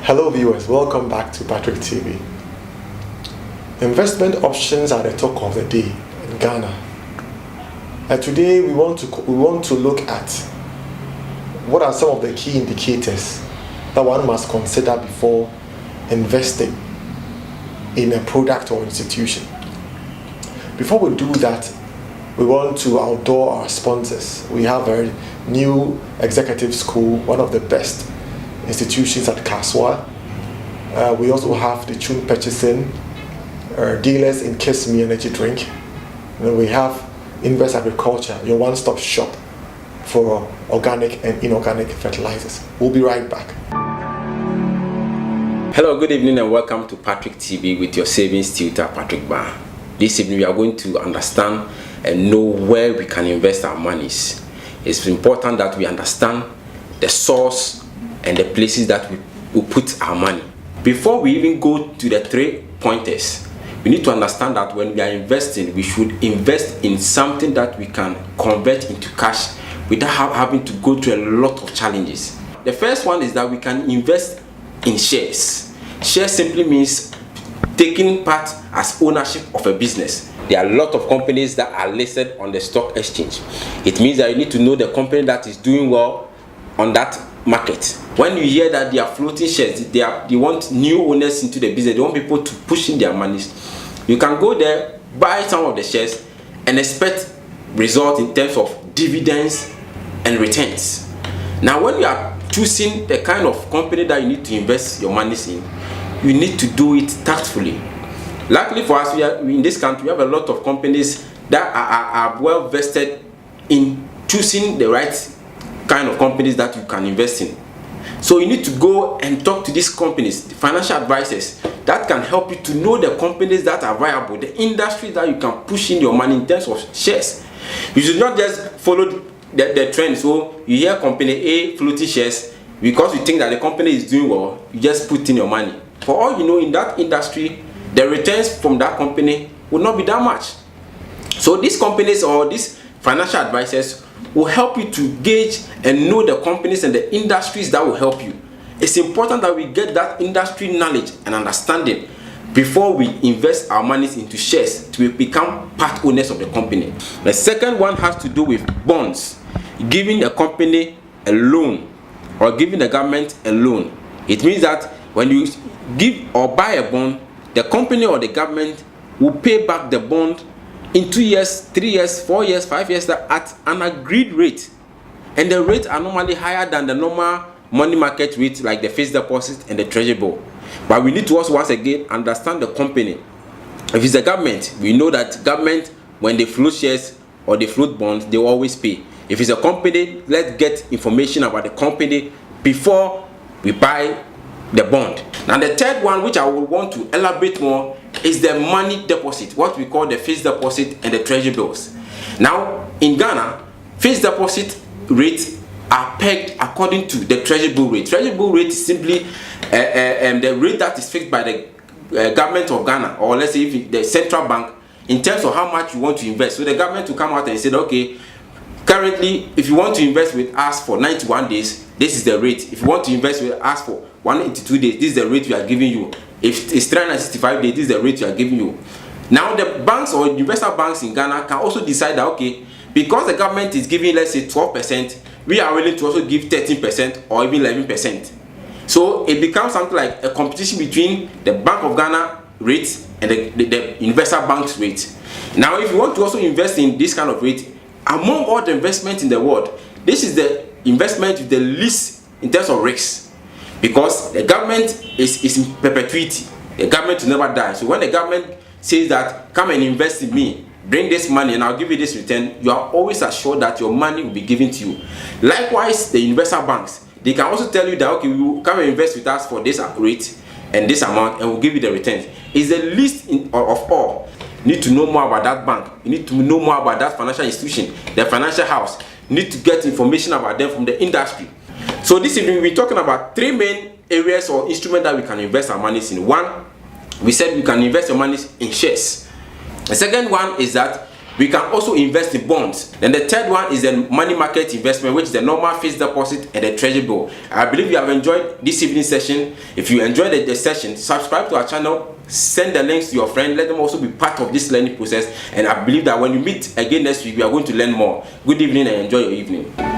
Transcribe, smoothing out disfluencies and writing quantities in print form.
Hello viewers, welcome back to Patrick TV. Investment options are the talk of the day in Ghana. And today we want to look at what are some of the key indicators that one must consider before investing in a product or institution. Before we do that, we want to outdoor our sponsors. We have a new executive school, one of the best institutions at Kaswa. We also have the Tune Purchasing dealers in Kesmi Energy Drink. And we have Invest Agriculture, your one-stop shop for organic and inorganic fertilizers. We'll be right back. Hello, good evening and welcome to Patrick TV with your savings tutor Patrick Bar. This evening we are going to understand and know where we can invest our monies. It's important that we understand the source and the places that we put our money. Before we even go to the 3 pointers, we need to understand that when we are investing, we should invest in something that we can convert into cash without having to go through a lot of challenges. The first one is that we can invest in shares. Shares simply means taking part as ownership of a business. There are a lot of companies that are listed on the stock exchange. It means that you need to know the company that is doing well on that market. When you hear that they are floating shares, they want new owners into the business, they want people to push in their money, you can go there, buy some of the shares and expect results in terms of dividends and returns. Now when you are choosing the kind of company that you need to invest your money in, you need to do it tactfully. Luckily for us, in this country, we have a lot of companies that are well vested in choosing the right kind of companies that you can invest in. So you need to go and talk to these companies, the financial advisors, that can help you to know the companies that are viable, the industry that you can push in your money in terms of shares. You should not just follow the trend. So you hear company A floating shares, because you think that the company is doing well, you just put in your money. For all you know, in that industry, the returns from that company will not be that much. So these companies or these financial advisors will help you to gauge and know the companies and the industries that will help you. It's important that we get that industry knowledge and understanding before we invest our money into shares to become part owners of the company. The second one has to do with bonds. Giving a company a loan or giving the government a loan. It means that when you give or buy a bond, the company or the government will pay back the bond in 2 years, 3 years, 4 years, 5 years at an agreed rate. And the rates are normally higher than the normal money market rate, like the fixed deposit and the treasury bill. But we need to also once again understand the company. If it's a government, we know that government, when they float shares or they float bonds, they will always pay. If it's a company, let's get information about the company before we buy the bond. Now the third one, which I would want to elaborate more, is the money deposit, what we call the fixed deposit and the treasury bills. Now in Ghana, fixed deposit rates are pegged according to the treasury bill rate. Treasury bill rate is simply the rate that is fixed by the government of Ghana, or let's say if the central bank, in terms of how much you want to invest. So the government will come out and say, okay, currently if you want to invest with us for 91 days, this is the rate. If you want to invest with us for 182 days, this is the rate we are giving you. If it's 365 days, this is the rate we are giving you. Now the banks or universal banks in Ghana can also decide that, okay, because the government is giving, let's say 12%, we are willing to also give 13% or even 11%. So it becomes something like a competition between the Bank of Ghana rates and the universal bank's rate. Now if you want to also invest in this kind of rate, among all the investments in the world, this is the investment with the least in terms of risks, because the government is in perpetuity. The government will never die. So when the government says that, come and invest in me, bring this money and I'll give you this return, you are always assured that your money will be given to you. Likewise, the universal banks, they can also tell you that, okay, we will come and invest with us for this rate and this amount and we'll give you the returns. It's the least of all. You need to know more about that bank. You need to know more about that financial institution, the financial house. You need to get information about them from the industry. So this evening we're talking about 3 main areas or instruments that we can invest our money in. One, we said we can invest your money in shares. The second one is that We can also invest in bonds. Then the third one is the money market investment, which is the normal fixed deposit and the treasury bill. I believe you have enjoyed this evening session. If you enjoyed the session, subscribe to our channel, send the links to your friend, let them also be part of this learning process. And I believe that when we meet again next week, we are going to learn more. Good evening and enjoy your evening.